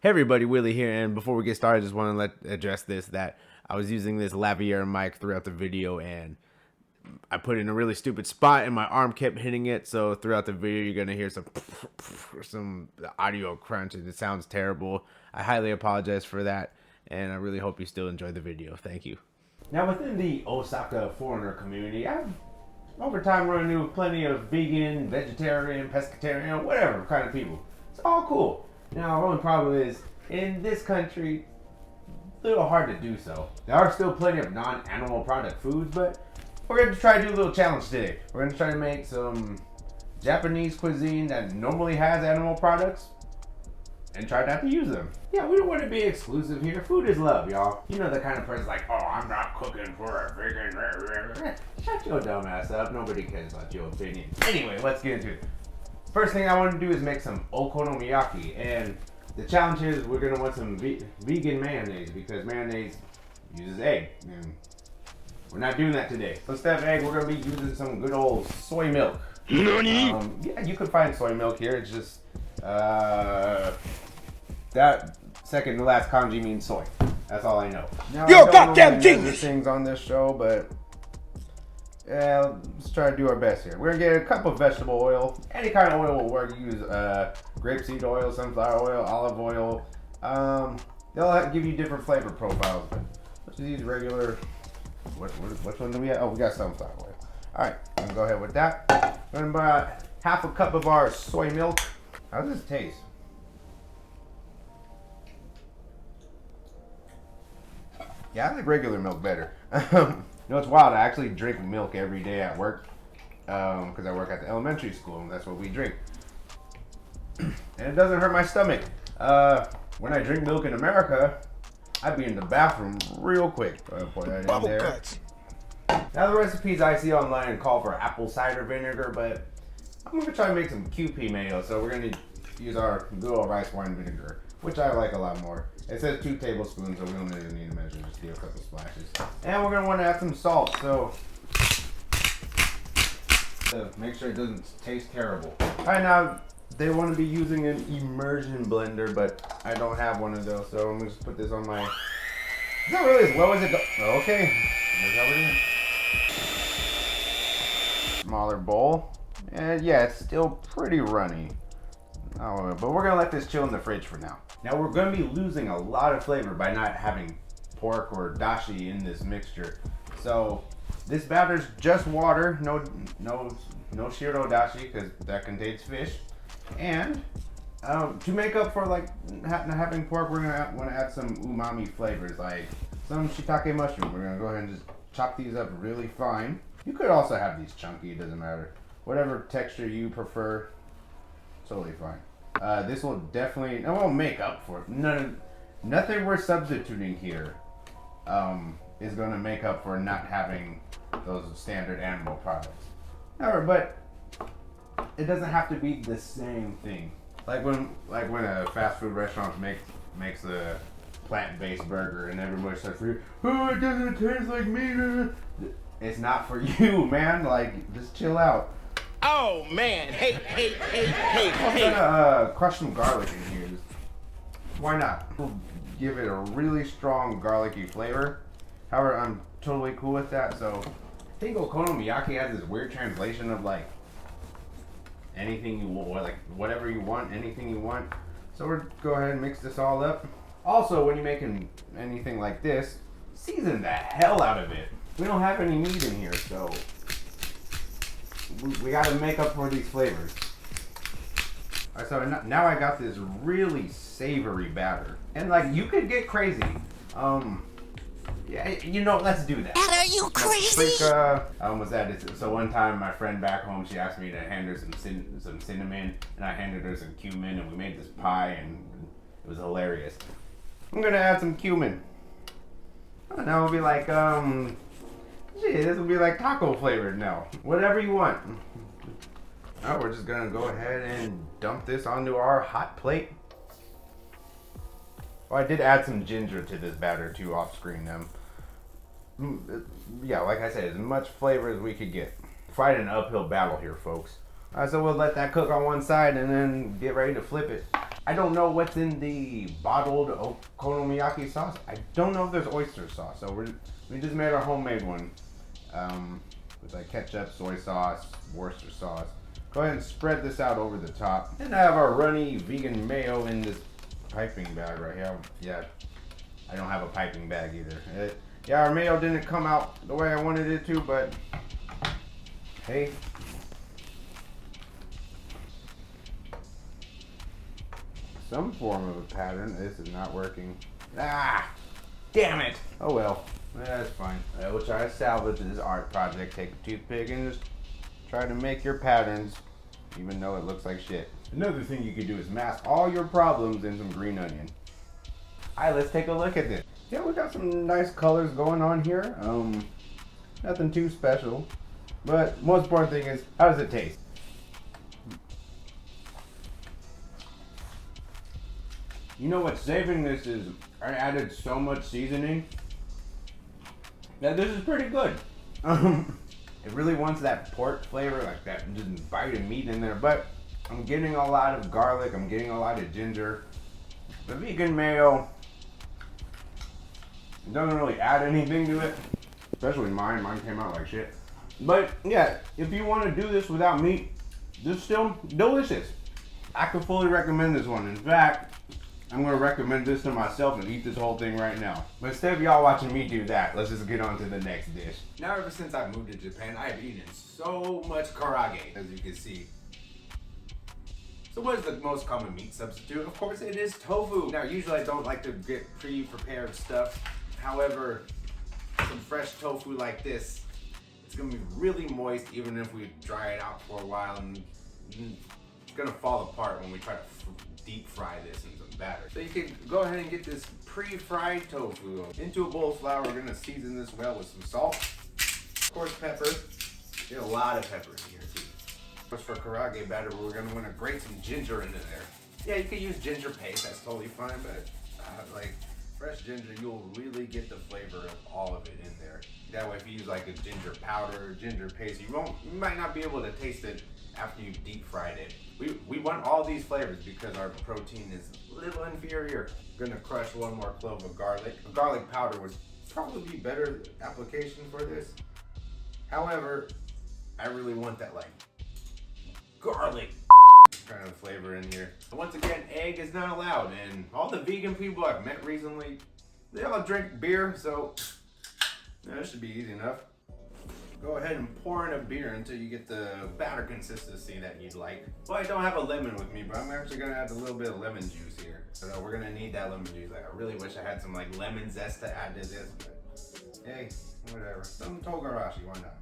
Hey everybody, Willie here, and before we get started, I just want to address this, that I was using this lavalier mic throughout the video, and I put it in a really stupid spot, and my arm kept hitting it, so throughout the video, you're going to hear some audio crunch, and it sounds terrible. I highly apologize for that, and I really hope you still enjoy the video. Thank you. Now, within the Osaka foreigner community, I've over time run into plenty of vegan, vegetarian, pescatarian, whatever kind of people. It's all cool. Now, our only problem is, in this country, a little hard to do so. There are still plenty of non-animal product foods, but we're going to try to do a little challenge today. We're going to try to make some Japanese cuisine that normally has animal products and try not to use them. Yeah, we don't want to be exclusive here. Food is love, y'all. You know the kind of person like, oh, I'm not cooking for a vegan. Shut your dumb ass up. Nobody cares about your opinion. Anyway, let's get into it. First thing I want to do is make some Okonomiyaki, and the challenge is we're going to want some vegan mayonnaise because mayonnaise uses egg, and we're not doing that today. So instead of egg, we're going to be using some good old soy milk. Nani? Yeah, you can find soy milk here. It's just that second to last kanji means soy. That's all I know. Now, You're I don't goddamn normally measure genius! things on this show, but yeah, let's try to do our best here. We're gonna get a cup of vegetable oil. Any kind of oil will work. You use grapeseed oil, sunflower oil, olive oil. They'll give you different flavor profiles, but let's just use regular. Which one do we have? Oh, we got sunflower oil. All right, I'm gonna go ahead with that. We're gonna buy half a cup of our soy milk. How does this taste? Yeah, I like regular milk better. You know, it's wild. I actually drink milk every day at work because I work at the elementary school, and that's what we drink. And it doesn't hurt my stomach. When I drink milk in America, I'd be in the bathroom real quick. Pour that in Bubble there. guts. Now, the recipes I see online call for apple cider vinegar, but I'm going to try to make some QP mayo. So we're going to use our good old rice wine vinegar, which I like a lot more. It says 2 tablespoons, so we don't really need to measure, just do a couple splashes. And we're gonna want to add some salt, so to make sure it doesn't taste terrible. All right, now they want to be using an immersion blender, but I don't have one of those, so I'm gonna just put this on my. It's not really as low as it goes. Okay, there's everything. Smaller bowl, and yeah, it's still pretty runny. Oh, but we're gonna let this chill in the fridge for now. Now we're gonna be losing a lot of flavor by not having pork or dashi in this mixture. So this batter's just water, no shiro dashi because that contains fish. And to make up for like not having pork, we're gonna want to add some umami flavors like some shiitake mushroom. We're gonna go ahead and just chop these up really fine. You could also have these chunky, it doesn't matter. Whatever texture you prefer. Totally fine. This will definitely, it won't make up for it. Nothing we're substituting here is going to make up for not having those standard animal products. However, but it doesn't have to be the same thing. Like when a fast food restaurant makes a plant-based burger and everybody starts oh, it doesn't taste like meat. It's not for you, man. Like, just chill out. Oh man, hey. I'm gonna crush some garlic in here. Why not? We'll give it a really strong garlicky flavor. However, I'm totally cool with that. So I think Okonomiyaki has this weird translation of like anything you want, like whatever you want, anything you want. So we're go ahead and mix this all up. Also, when you're making anything like this, season the hell out of it. We don't have any meat in here, so we got to make up for these flavors. All right, so now I got this really savory batter, and like you could get crazy. Yeah, you know, let's do that. Are you crazy? What's that? So one time, my friend back home, she asked me to hand her some cinnamon, and I handed her some cumin, and we made this pie, and it was hilarious. I'm gonna add some cumin. And now it'll be like shit, this will be like taco flavored now. Whatever you want. Now we're just gonna go ahead and dump this onto our hot plate. Oh, I did add some ginger to this batter too off screen. Yeah, like I said, as much flavor as we could get. Fighting an uphill battle here, folks. Alright, so we'll let that cook on one side and then get ready to flip it. I don't know what's in the bottled Okonomiyaki sauce. I don't know if there's oyster sauce, so we just made our homemade one with like ketchup, soy sauce, Worcester sauce. Go ahead and spread this out over the top. And I have our runny vegan mayo in this piping bag right here. Yeah, I don't have a piping bag either. Yeah, our mayo didn't come out the way I wanted it to, but hey. Some form of a pattern. This is not working. Ah, damn it. Oh well, that's fine. I will try to salvage this art project. Take a toothpick and just try to make your patterns, even though it looks like shit. Another thing you could do is mask all your problems in some green onion. Alright, let's take a look at this. Yeah, we got some nice colors going on here. Nothing too special, but most important thing is, how does it taste? You know what's saving this is I added so much seasoning that this is pretty good. It really wants that pork flavor, like that just bite of meat in there, but I'm getting a lot of garlic, I'm getting a lot of ginger. The vegan mayo doesn't really add anything to it, especially mine. Mine came out like shit. But yeah, if you want to do this without meat, this is still delicious. I could fully recommend this one. In fact, I'm going to recommend this to myself and eat this whole thing right now. But instead of y'all watching me do that, let's just get on to the next dish. Now, ever since I moved to Japan, I have eaten so much karaage, as you can see. So what is the most common meat substitute? Of course, it is tofu. Now, usually I don't like to get pre-prepared stuff. However, some fresh tofu like this, it's going to be really moist even if we dry it out for a while, and it's going to fall apart when we try to deep fry this in some batter. So you can go ahead and get this pre-fried tofu into a bowl of flour. We're gonna season this well with some salt, of course pepper. Get a lot of pepper in here too. Of course, for karaage batter, we're gonna want to grate some ginger into there. Yeah, you can use ginger paste, that's totally fine, but like fresh ginger, you'll really get the flavor of all of it in there. That way, if you use like a ginger powder, ginger paste, you might not be able to taste it after you've deep fried it. We want all these flavors because our protein is a little inferior. I'm gonna crush one more clove of garlic. Garlic powder would probably be better application for this. However, I really want that like garlic kind of flavor in here. And once again, egg is not allowed, and all the vegan people I've met recently, they all drink beer, so that should be easy enough. Go ahead and pour in a beer until you get the batter consistency that you'd like. Well, I don't have a lemon with me, but I'm actually gonna add a little bit of lemon juice here. So we're gonna need that lemon juice. Like, I really wish I had some like lemon zest to add to this, but hey, whatever. Some togarashi, why not?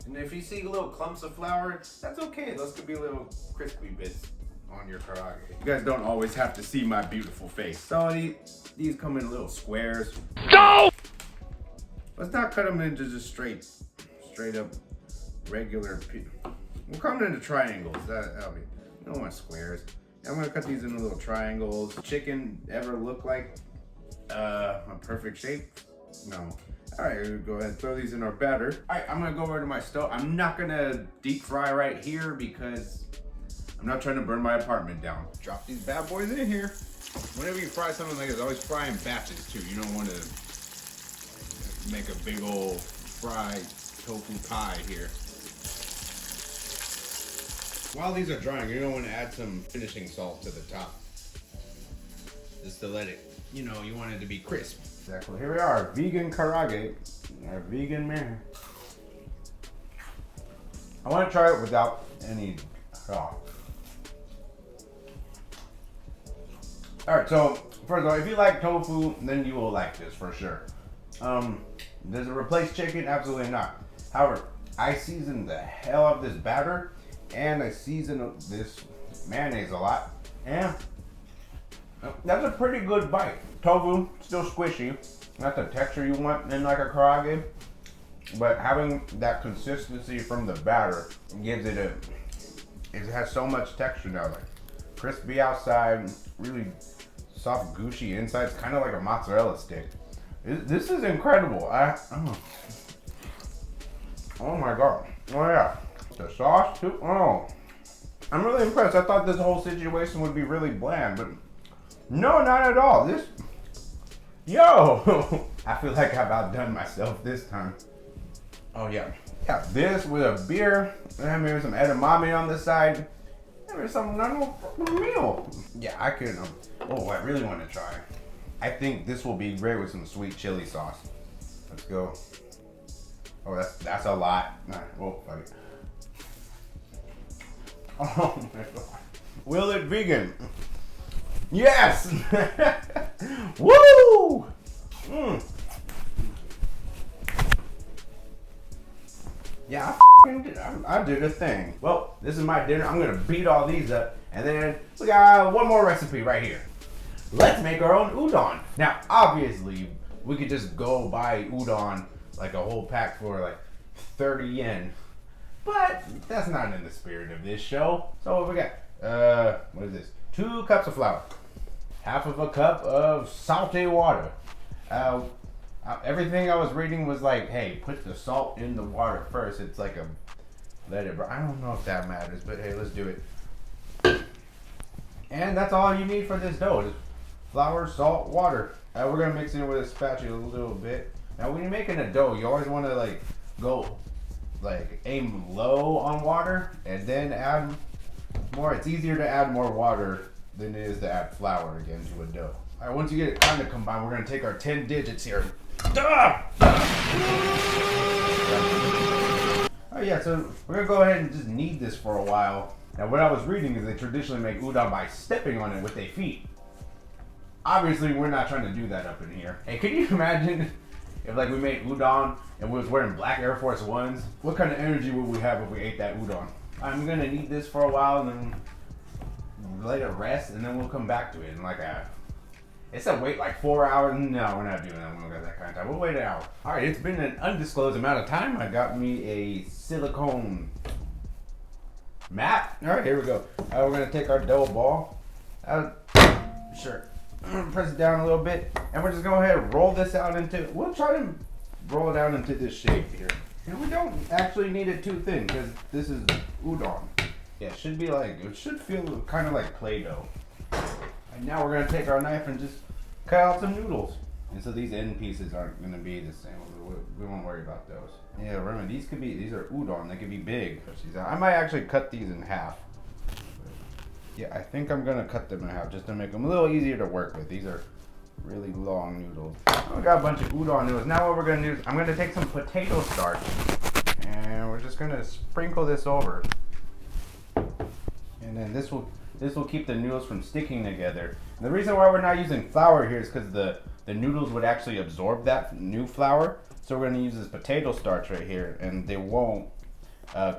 And if you see little clumps of flour, that's okay. Those could be little crispy bits on your karaage. You guys don't always have to see my beautiful face. So these come in little squares. No! Let's not cut them into just straight up regular. We'll cut them into triangles. That'll be. We don't want squares. I'm gonna cut these into little triangles. Chicken ever look like a perfect shape? No. All right, we'll go ahead and throw these in our batter. All right, I'm gonna go over to my stove. I'm not gonna deep fry right here because I'm not trying to burn my apartment down. Drop these bad boys in here. Whenever you fry something like this, always fry in batches too. You don't want to make a big old fried tofu pie here. While these are drying, you don't want to add some finishing salt to the top. Just to let it, you want it to be crisp. Exactly. Here we are, vegan karaage. Our vegan man. I want to try it without any. Oh. Alright, so first of all, if you like tofu, then you will like this for sure. Does it replace chicken? Absolutely not. However, I season the hell out of this batter, and I season this mayonnaise a lot, and that's a pretty good bite. Tofu, still squishy, not the texture you want in like a karaage, but having that consistency from the batter gives it it has so much texture now, like crispy outside, really soft, gushy inside. It's kind of like a mozzarella stick. This is incredible. Oh my god. Oh yeah. The sauce too. Oh. I'm really impressed. I thought this whole situation would be really bland, but No, not at all. Yo, I feel like I've outdone myself this time. Oh yeah. Yeah, this with a beer, and maybe some edamame on the side. Maybe some normal meal. Yeah, I could. Oh, I really want to try. I think this will be great with some sweet chili sauce. Let's go. Oh, that's a lot. Oh, fuck it. Oh my god. Will it vegan? Yes! Woo! Yeah, I did a thing. Well, this is my dinner. I'm gonna beat all these up, and then we got one more recipe right here. Let's make our own udon. Now, obviously, we could just go buy udon, like a whole pack for like 30 yen. But that's not in the spirit of this show. So what we got? What is this? 2 cups of flour. Half of a cup of salty water. Everything I was reading was like, hey, put the salt in the water first. It's like a let it burn. I don't know if that matters, but hey, let's do it. And that's all you need for this dough. Just flour, salt, water. We're gonna mix it with a spatula a little bit. Now, when you're making a dough, you always want to like go like aim low on water and then add more. It's easier to add more water than it is to add flour again to a dough. All right, once you get it kind of combined, we're gonna take our 10 digits here. Oh yeah, so we're gonna go ahead and just knead this for a while. Now, what I was reading is they traditionally make udon by stepping on it with their feet. Obviously, we're not trying to do that up in here. Hey, can you imagine if like we made udon and we was wearing black Air Force Ones? What kind of energy would we have if we ate that udon? I'm gonna knead this for a while and then let it rest, and then we'll come back to it. And like it's a wait like 4 hours. No, we're not doing that. We don't got that kind of time. We'll wait an hour. All right, it's been an undisclosed amount of time. I got me a silicone mat. All right, here we go. We're gonna take our dough ball. Sure. Press it down a little bit, and we're just gonna go ahead and roll this out into. We'll try to roll it down into this shape here. And we don't actually need it too thin because this is udon. Yeah, it should be like, it should feel kind of like Play-Doh. And now we're gonna take our knife and just cut out some noodles. And so these end pieces aren't gonna be the same. We won't worry about those. Yeah, remember these are udon. They could be big. I might actually cut these in half. Yeah, I think I'm gonna cut them in half just to make them a little easier to work with. These are really long noodles. We got a bunch of udon noodles. Now what we're gonna do is I'm gonna take some potato starch and we're just gonna sprinkle this over. And then this will keep the noodles from sticking together. And the reason why we're not using flour here is because the noodles would actually absorb that new flour. So we're gonna use this potato starch right here, and they won't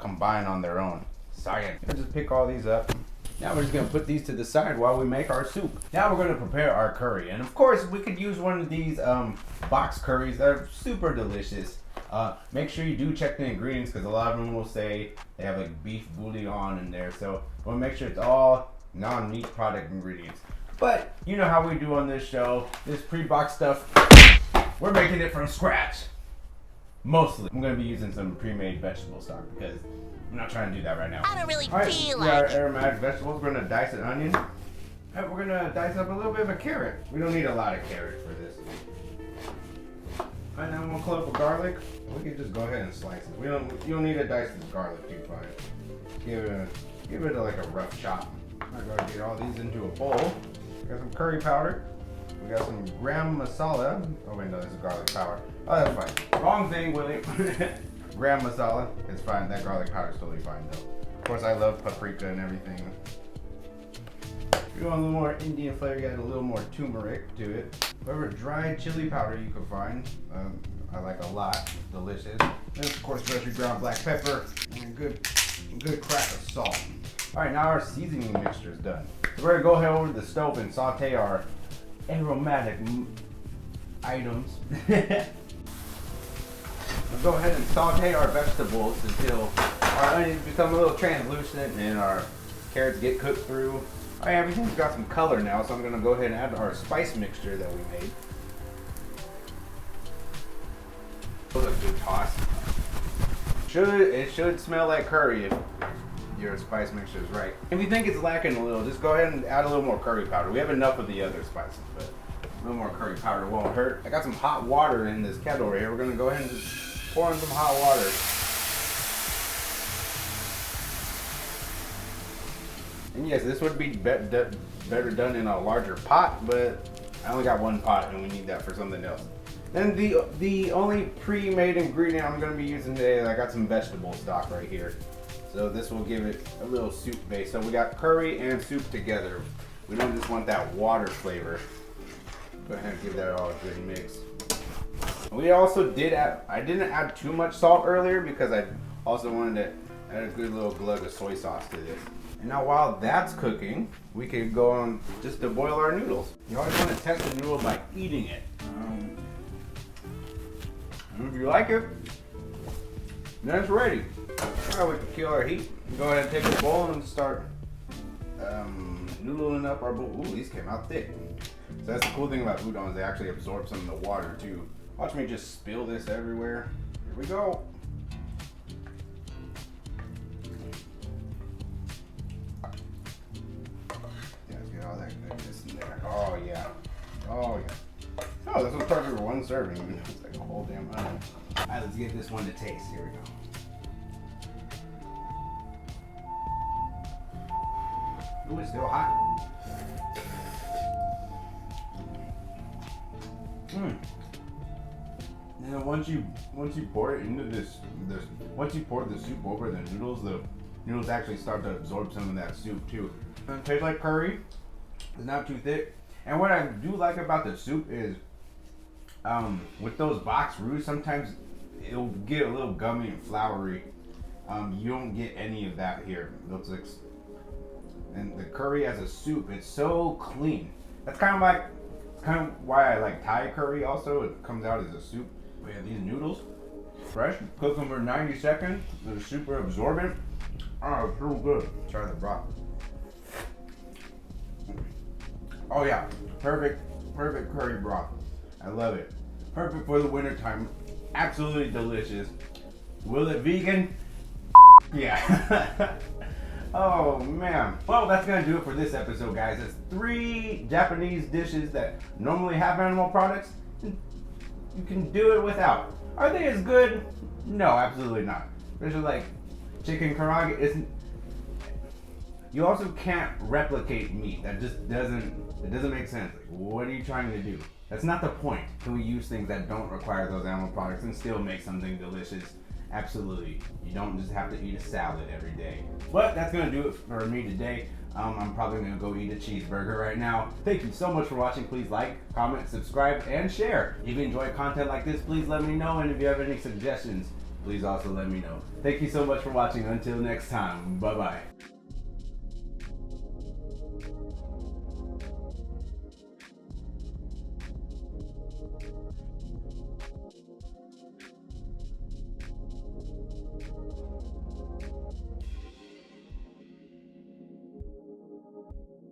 combine on their own. Science. I'll just pick all these up. Now we're just gonna put these to the side while we make our soup. Now we're gonna prepare our curry. And of course, we could use one of these box curries. They're super delicious. Make sure you do check the ingredients because a lot of them will say they have like beef bouillon in there. So we'll make sure it's all non-meat product ingredients. But you know how we do on this show. This pre-boxed stuff, we're making it from scratch. Mostly. I'm gonna be using some pre-made vegetable stock because I'm not trying to do that right now. I don't really Alright, feel we got our like aromatic vegetables. We're gonna dice an onion. And we're gonna dice up a little bit of a carrot. We don't need a lot of carrot for this. Alright, now I'm gonna close up with garlic. We can just go ahead and slice it. You don't need to dice the garlic too fine. Give it like a rough chop. I'm gonna get all these into a bowl. We got some curry powder. We got some gram masala. Oh wait, no, this is garlic powder. Oh, that's fine. Wrong thing, Willie. Gram masala. It's fine. That garlic powder is totally fine though. Of course, I love paprika and everything. If you want a little more Indian flavor, you got a little more turmeric to it. Whatever dried chili powder you can find, I like a lot. It's delicious. And of course, freshly ground black pepper and a good crack of salt. All right, now our seasoning mixture is done. So we're gonna go ahead over to the stove and saute our aromatic items. We'll go ahead and saute our vegetables until our onions become a little translucent and our carrots get cooked through. All right, everything's got some color now, so I'm gonna go ahead and add our spice mixture that we made. That was a good toss. It should smell like curry if your spice mixture is right. If you think it's lacking a little, just go ahead and add a little more curry powder. We have enough of the other spices, but a little more curry powder won't hurt. I got some hot water in this kettle right here. We're gonna go ahead and just pour in some hot water. And yes, this would be better done in a larger pot, but I only got one pot and we need that for something else. Then the only pre-made ingredient I'm going to be using today, I got some vegetable stock right here. So this will give it a little soup base. So we got curry and soup together. We don't just want that water flavor. Go ahead and give that all a good mix. We also I didn't add too much salt earlier because I also wanted to add a good little glug of soy sauce to this. And now while that's cooking, we can go on just to boil our noodles. You always want to test the noodle by eating it. And if you like it, then it's ready. All right, we can kill our heat. Go ahead and take a bowl and start noodling up our bowl. Ooh, these came out thick. So that's the cool thing about udon, is they actually absorb some of the water too. Watch me just spill this everywhere. Here we go. Yeah, let's get all that goodness in there. Oh yeah. Oh yeah. Oh, this was perfect for one serving. It's like a whole damn onion. All right, let's get this one to taste. Here we go. Ooh, it's still hot. And then once you pour it into once you pour the soup over the noodles actually start to absorb some of that soup too. It tastes like curry. It's not too thick. And what I do like about the soup is, with those box roux, sometimes it'll get a little gummy and floury. You don't get any of that here. And the curry as a soup, it's so clean. It's kind of why I like Thai curry also. It comes out as a soup. But yeah, these noodles, fresh, cook them for 90 seconds. They're super absorbent. Oh, it's so good. Try the broth. Oh yeah, perfect curry broth. I love it. Perfect for the winter time. Absolutely delicious. Will it vegan? Yeah. Oh man. Well, that's gonna do it for this episode, guys. It's 3 Japanese dishes that normally have animal products. You can do it without. Are they as good? No, absolutely not. Especially like chicken karaage isn't. You also can't replicate meat. That just doesn't make sense. Like, what are you trying to do? That's not the point. Can we use things that don't require those animal products and still make something delicious? Absolutely. You don't just have to eat a salad every day. But that's gonna do it for me today. I'm probably gonna go eat a cheeseburger right now. Thank you so much for watching. Please like, comment, subscribe, and share. If you enjoy content like this, please let me know. And if you have any suggestions, please also let me know. Thank you so much for watching. Until next time, bye-bye.